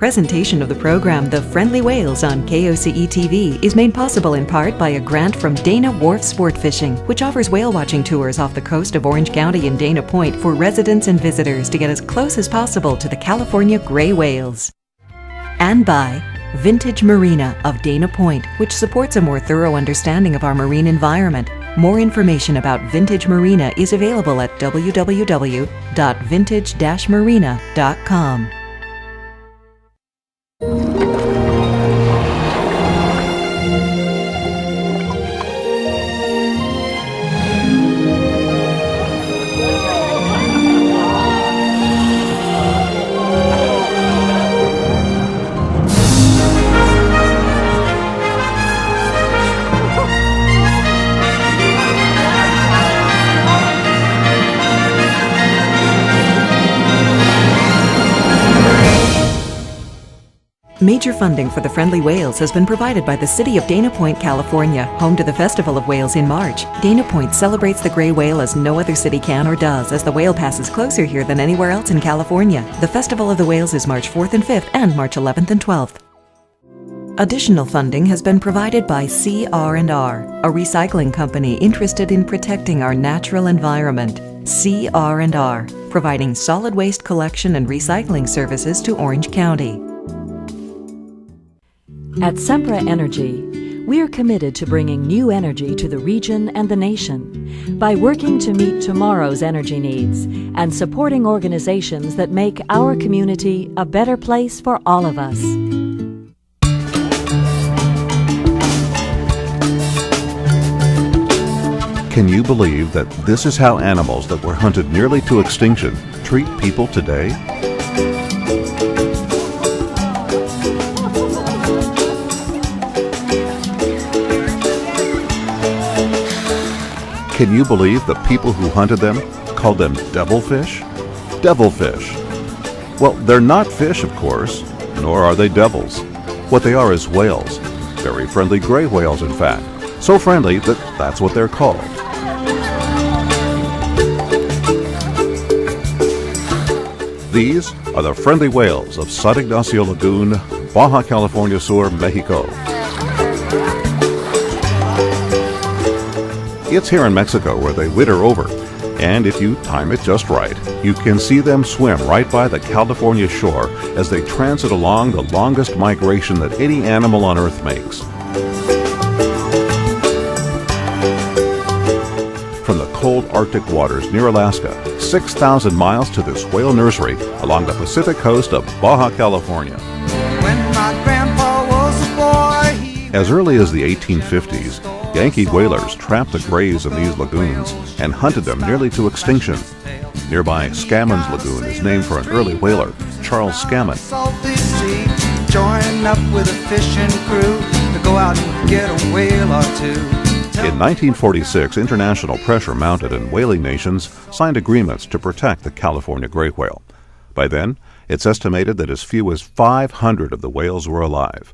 Presentation of the program The Friendly Whales on KOCE-TV is made possible in part by a grant from Dana Wharf Sport Fishing, which offers whale watching tours off the coast of Orange County and Dana Point for residents and visitors to get as close as possible to the California gray whales. And by Vintage Marina of Dana Point, which supports a more thorough understanding of our marine environment. More information about Vintage Marina is available at www.vintage-marina.com. Major funding for the Friendly Whales has been provided by the City of Dana Point, California, home to the Festival of Whales in March. Dana Point celebrates the gray whale as no other city can or does, as the whale passes closer here than anywhere else in California. The Festival of the Whales is March 4th and 5th and March 11th and 12th. Additional funding has been provided by CR&R, a recycling company interested in protecting our natural environment. CR&R, providing solid waste collection and recycling services to Orange County. At Sempra Energy, we are committed to bringing new energy to the region and the nation by working to meet tomorrow's energy needs and supporting organizations that make our community a better place for all of us. Can you believe that this is how animals that were hunted nearly to extinction treat people today? Can you believe the people who hunted them called them devilfish? Devilfish. Well, they're not fish, of course, nor are they devils. What they are is whales. Very friendly gray whales, in fact. So friendly that that's what they're called. These are the friendly whales of San Ignacio Lagoon, Baja California Sur, Mexico. It's here in Mexico where they winter over, and if you time it just right, you can see them swim right by the California shore as they transit along the longest migration that any animal on Earth makes. From the cold Arctic waters near Alaska, 6,000 miles to this whale nursery along the Pacific coast of Baja California. When my grandpa was a boy, as early as the 1850s, Yankee whalers trapped the grays in these lagoons and hunted them nearly to extinction. Nearby Scammons Lagoon is named for an early whaler, Charles Scammon. Join up with a fishing crew to go out and get a whale or two. In 1946, international pressure mounted and whaling nations signed agreements to protect the California gray whale. By then, it's estimated that as few as 500 of the whales were alive.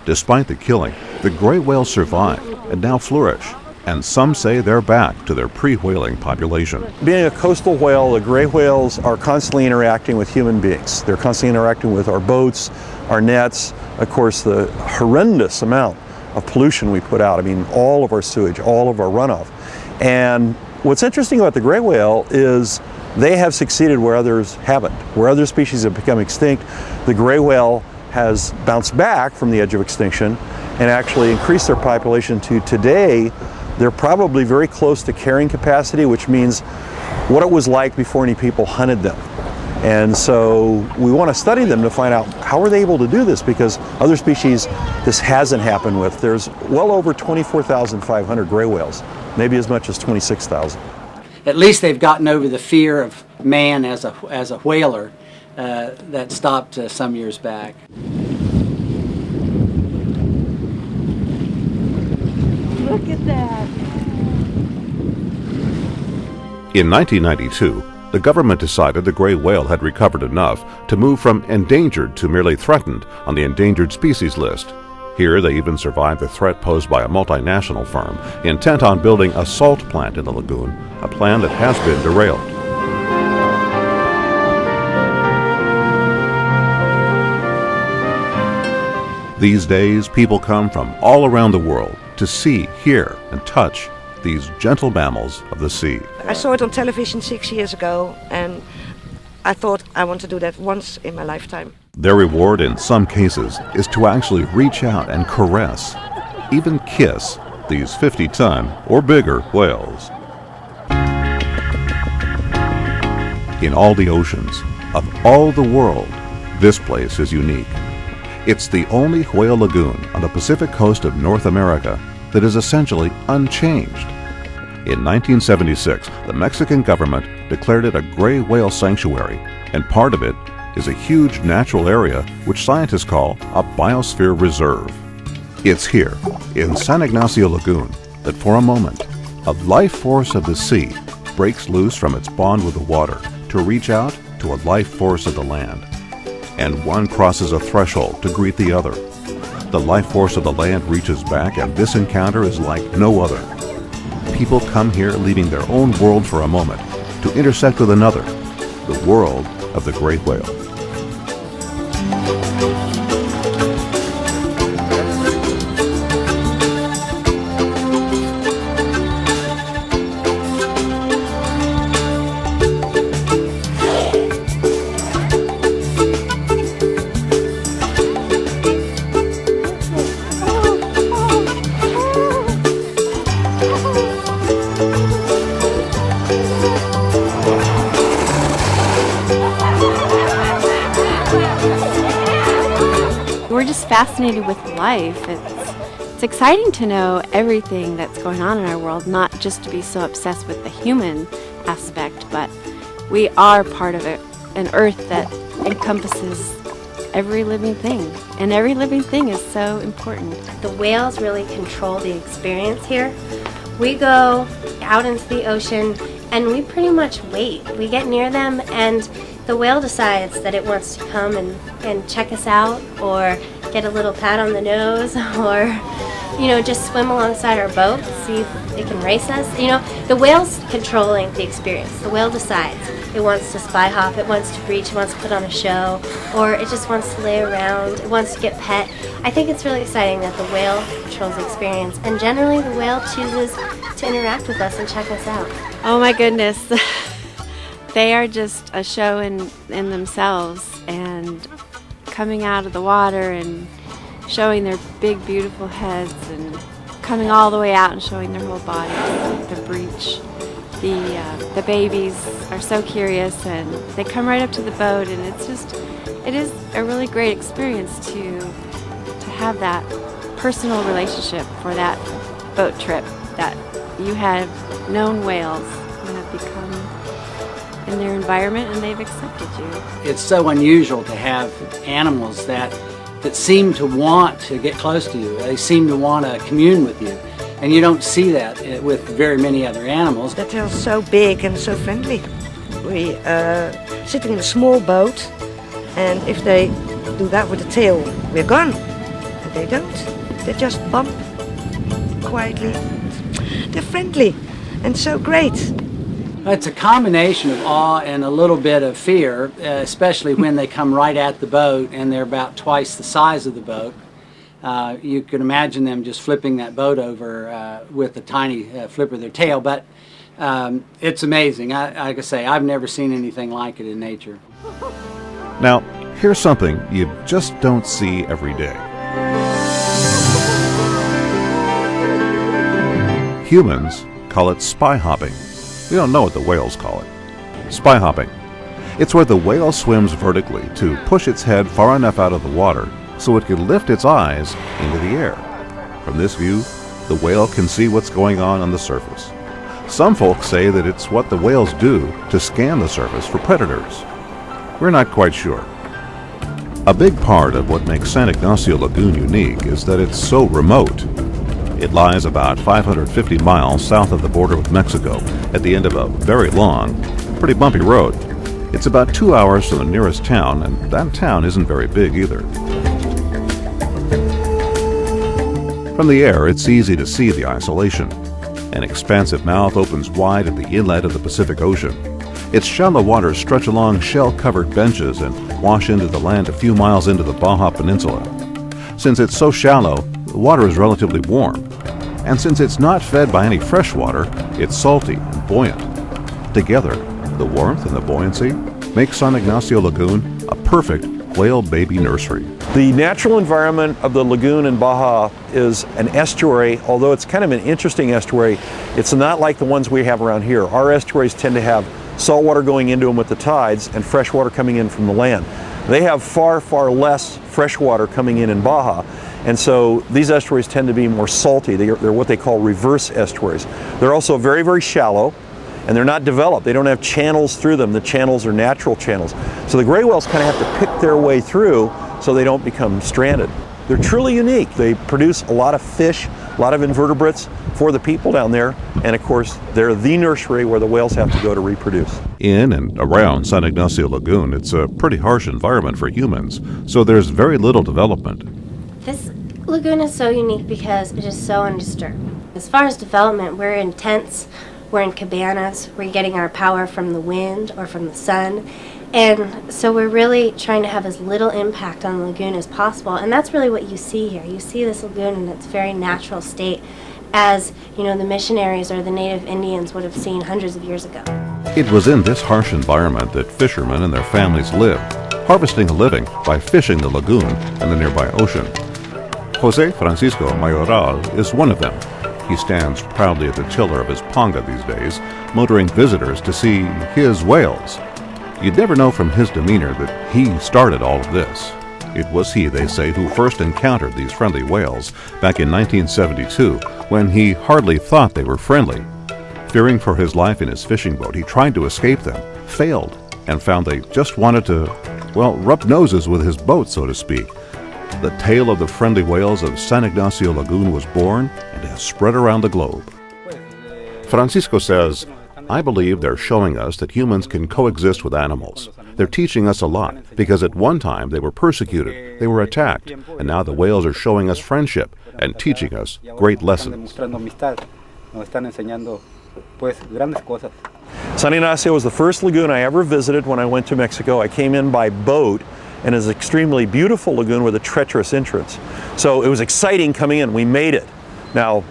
Despite the killing, the gray whales survive and now flourish, and some say they're back to their pre-whaling population. Being a coastal whale, the gray whales are constantly interacting with human beings. They're constantly interacting with our boats, our nets, of course the horrendous amount of pollution we put out. I mean, all of our sewage, all of our runoff. And what's interesting about the gray whale is they have succeeded where others haven't. Where other species have become extinct, the gray whale has bounced back from the edge of extinction and actually increased their population to today. They're probably very close to carrying capacity, which means what it was like before any people hunted them. And so we want to study them to find out how are they able to do this, because other species this hasn't happened with. There's well over 24,500 gray whales, maybe as much as 26,000. At least they've gotten over the fear of man as a whaler that stopped some years back. Look at that. In 1992, the government decided the gray whale had recovered enough to move from endangered to merely threatened on the endangered species list. Here, they even survived the threat posed by a multinational firm intent on building a salt plant in the lagoon, a plan that has been derailed. These days, people come from all around the world to see, hear, and touch these gentle mammals of the sea. I saw it on television 6 years ago, and I thought I want to do that once in my lifetime. Their reward in some cases is to actually reach out and caress, even kiss, these 50-ton or bigger whales. In all the oceans, of all the world, this place is unique. It's the only whale lagoon on the Pacific coast of North America that is essentially unchanged. In 1976, the Mexican government declared it a gray whale sanctuary, and part of it is a huge natural area which scientists call a biosphere reserve. It's here, in San Ignacio Lagoon, that for a moment, a life force of the sea breaks loose from its bond with the water to reach out to a life force of the land. And one crosses a threshold to greet the other. The life force of the land reaches back, and this encounter is like no other. People come here leaving their own world for a moment to intersect with another, the world of the great whale. We're just fascinated with life. It's exciting to know everything that's going on in our world, not just to be so obsessed with the human aspect, but we are part of an earth that encompasses every living thing, and every living thing is so important. The whales really control the experience here. We go out into the ocean and we pretty much wait. We get near them and the whale decides that it wants to come and check us out, or get a little pat on the nose, or just swim alongside our boat, see if it can race us. The whale's controlling the experience. The whale decides. It wants to spy hop, it wants to breach, it wants to put on a show, or it just wants to lay around, it wants to get pet. I think it's really exciting that the whale controls the experience, and generally the whale chooses to interact with us and check us out. Oh my goodness. They are just a show in themselves, and coming out of the water and showing their big beautiful heads and coming all the way out and showing their whole body, the breach. The babies are so curious, and they come right up to the boat, and it is a really great experience to have that personal relationship for that boat trip, that you have known whales and have become in their environment and they've accepted you. It's so unusual to have animals that seem to want to get close to you. They seem to want to commune with you. And you don't see that with very many other animals. That they're so big and so friendly. We sitting in a small boat, and if they do that with the tail, we're gone. And they don't. They just bump quietly. They're friendly and so great. It's a combination of awe and a little bit of fear, especially when they come right at the boat and they're about twice the size of the boat. You can imagine them just flipping that boat over with a tiny flip of their tail, but it's amazing. Like I say, I've never seen anything like it in nature. Now, here's something you just don't see every day. Humans call it spy hopping. We don't know what the whales call it. Spy hopping. It's where the whale swims vertically to push its head far enough out of the water so it can lift its eyes into the air. From this view, the whale can see what's going on the surface. Some folks say that it's what the whales do to scan the surface for predators. We're not quite sure. A big part of what makes San Ignacio Lagoon unique is that it's so remote. It lies about 550 miles south of the border with Mexico at the end of a very long, pretty bumpy road. It's about 2 hours from the nearest town, and that town isn't very big either. From the air, it's easy to see the isolation. An expansive mouth opens wide at the inlet of the Pacific Ocean. Its shallow waters stretch along shell-covered benches and wash into the land a few miles into the Baja Peninsula. Since it's so shallow, the water is relatively warm. And since it's not fed by any fresh water, it's salty and buoyant. Together, the warmth and the buoyancy make San Ignacio Lagoon a perfect whale baby nursery. The natural environment of the lagoon in Baja is an estuary, although it's kind of an interesting estuary. It's not like the ones we have around here. Our estuaries tend to have salt water going into them with the tides and fresh water coming in from the land. They have far, far less fresh water coming in Baja. And so these estuaries tend to be more salty. They're what they call reverse estuaries. They're also very, very shallow, and they're not developed. They don't have channels through them. The channels are natural channels. So the gray whales kind of have to pick their way through so they don't become stranded. They're truly unique. They produce a lot of fish, a lot of invertebrates for the people down there, and of course they're the nursery where the whales have to go to reproduce. In and around San Ignacio Lagoon, it's a pretty harsh environment for humans, so there's very little development. This lagoon is so unique because it is so undisturbed. As far as development, we're in tents, we're in cabanas, we're getting our power from the wind or from the sun, and so we're really trying to have as little impact on the lagoon as possible, and that's really what you see here. You see this lagoon in its very natural state, as you know, the missionaries or the native Indians would have seen hundreds of years ago. It was in this harsh environment that fishermen and their families lived, harvesting a living by fishing the lagoon and the nearby ocean. Jose Francisco Mayoral is one of them. He stands proudly at the tiller of his panga these days, motoring visitors to see his whales. You'd never know from his demeanor that he started all of this. It was he, they say, who first encountered these friendly whales back in 1972, when he hardly thought they were friendly. Fearing for his life in his fishing boat, he tried to escape them, failed, and found they just wanted to, well, rub noses with his boat, so to speak. The tale of the friendly whales of San Ignacio Lagoon was born and has spread around the globe. Francisco says, "I believe they're showing us that humans can coexist with animals. They're teaching us a lot, because at one time they were persecuted, they were attacked, and now the whales are showing us friendship and teaching us great lessons." San Ignacio was the first lagoon I ever visited when I went to Mexico. I came in by boat, and it's an extremely beautiful lagoon with a treacherous entrance. So it was exciting coming in. We made it. Now,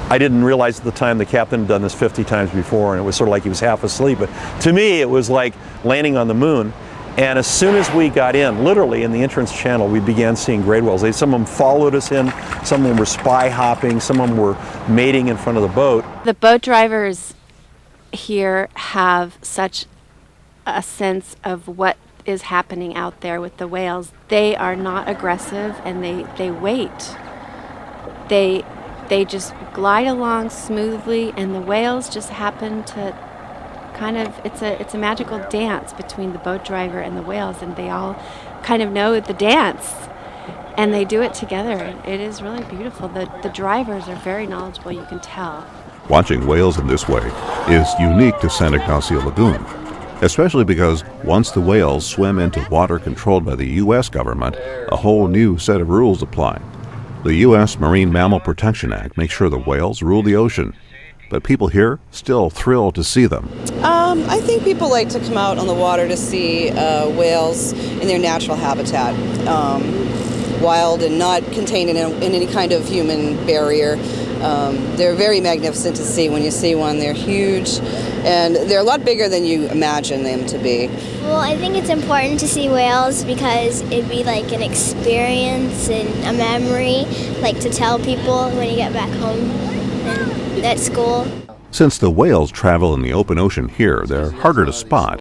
I didn't realize at the time the captain had done this 50 times before, and it was sort of like he was half asleep. But to me, it was like landing on the moon. And as soon as we got in, literally in the entrance channel, we began seeing gray whales. Some of them followed us in, some of them were spy hopping, some of them were mating in front of the boat. The boat drivers here have such a sense of what is happening out there with the whales. They are not aggressive, and they wait. They just glide along smoothly, and the whales just happen to kind of, it's a magical dance between the boat driver and the whales, and they all kind of know the dance, and they do it together. It is really beautiful. The drivers are very knowledgeable, you can tell. Watching whales in this way is unique to San Ignacio Lagoon, especially because once the whales swim into water controlled by the U.S. government, a whole new set of rules apply. The U.S. Marine Mammal Protection Act makes sure the whales rule the ocean, but people here still thrilled to see them. I think people like to come out on the water to see whales in their natural habitat, wild and not contained in any kind of human barrier. They're very magnificent to see. When you see one, they're huge, and they're a lot bigger than you imagine them to be. Well, I think it's important to see whales because it'd be like an experience and a memory, like to tell people when you get back home and at school. Since the whales travel in the open ocean here, they're harder to spot.